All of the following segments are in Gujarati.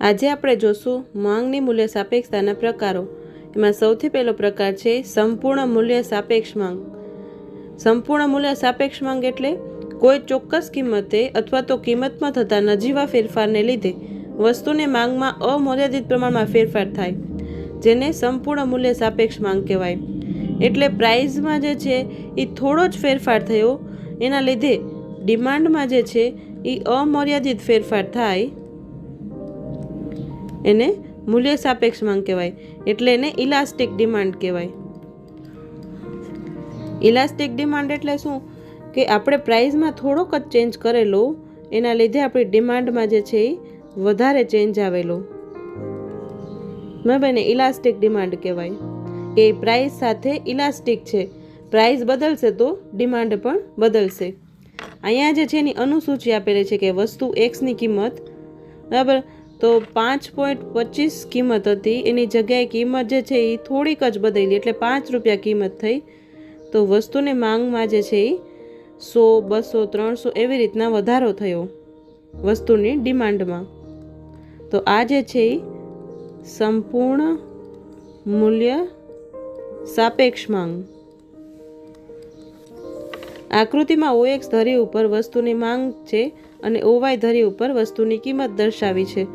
આજે આપણે જોશું માંગની મૂલ્ય સાપેક્ષતાના પ્રકારો। એમાં સૌથી પહેલો પ્રકાર છે સંપૂર્ણ મૂલ્ય સાપેક્ષ માંગ। સંપૂર્ણ મૂલ્ય સાપેક્ષ માંગ એટલે કોઈ ચોક્કસ કિંમતે અથવા તો કિંમતમાં થતા નજીવા ફેરફારને લીધે વસ્તુની માંગમાં અમર્યાદિત પ્રમાણમાં ફેરફાર થાય, જેને સંપૂર્ણ મૂલ્ય સાપેક્ષ માંગ કહેવાય। એટલે પ્રાઇઝમાં જે છે એ થોડો જ ફેરફાર થયો, એના લીધે ડિમાન્ડમાં જે છે એ અમર્યાદિત ફેરફાર થાય, એને મૂલ્ય સાપેક્ષ માંગ કહેવાય। એટલે એને ઇલાસ્ટિક ડિમાન્ડ કહેવાય। ઇલાસ્ટિક ડિમાન્ડ એટલે શું કે આપણે પ્રાઇઝમાં થોડોક જ ચેન્જ કરેલો, એના લીધે આપણી ડિમાન્ડમાં જે છે એ વધારે ચેન્જ આવેલો, બરાબર ને, ઇલાસ્ટિક ડિમાન્ડ કહેવાય। એ પ્રાઇઝ સાથે ઇલાસ્ટિક છે, પ્રાઇઝ બદલશે તો ડિમાન્ડ પણ બદલશે। અહીંયા જે છે એની અનુસૂચિ આપેલી છે કે વસ્તુ એક્સની કિંમત, બરાબર, તો 5.25 કિંમત હતી, એની જગ્યાએ કિંમત જે છે એ થોડીક જ બદલી, એટલે 5 રૂપિયા કિંમત થઈ। તો વસ્તુની માંગમાં જે છે એ 100, 200, 300 એવી રીતના વધારો થયો વસ્તુની ડિમાન્ડમાં। તો આ જે છે એ સંપૂર્ણ મૂલ્ય સાપેક્ષ માંગ। આકૃતિમાં OX ધરી ઉપર વસ્તુની માંગ છે અને OY ધરી ઉપર વસ્તુની કિંમત દર્શાવી છે।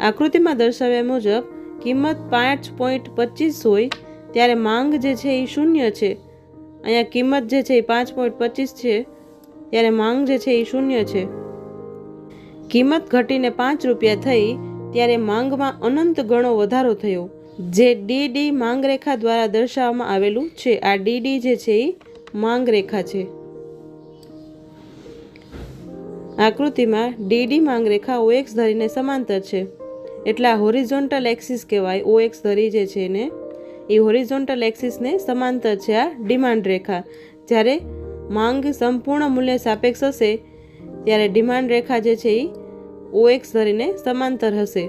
આકૃતિમાં દર્શાવ્યા મુજબ કિંમત 5.25 હોય ત્યારે માંગ જે છે એ 0 છે। અહીંયા કિંમત જે છે એ 5.25 છે ત્યારે માંગ જે છે એ 0 છે। કિંમત ઘટીને 5 રૂપિયા થઈ ત્યારે માંગમાં અનંત ગણો વધારો થયો, જે DD માંગ રેખા દ્વારા દર્શાવવામાં આવેલું છે। આ DD જે છે એ માંગ રેખા છે। આકૃતિમાં DD માંગ રેખા OX ધરીને સમાંતર છે, એટલે આ હોરિઝોન્ટલ એક્સિસ કહેવાય। OX ધરી જે છે એને, એ હોરિઝોન્ટલ એક્સિસને સમાંતર છે આ ડિમાન્ડ રેખા। જ્યારે માંગ સંપૂર્ણ મૂલ્ય સાપેક્ષ હશે ત્યારે ડિમાન્ડ રેખા જે છે એ OX ધરીને સમાંતર હશે,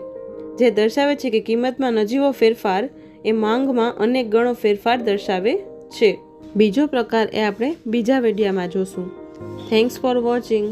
જે દર્શાવે છે કે કિંમતમાં નજીવો ફેરફાર એ માંગમાં અનેક ગણો ફેરફાર દર્શાવે છે। બીજો પ્રકાર એ આપણે બીજા વિડીયોમાં જોશું। Thanks for watching.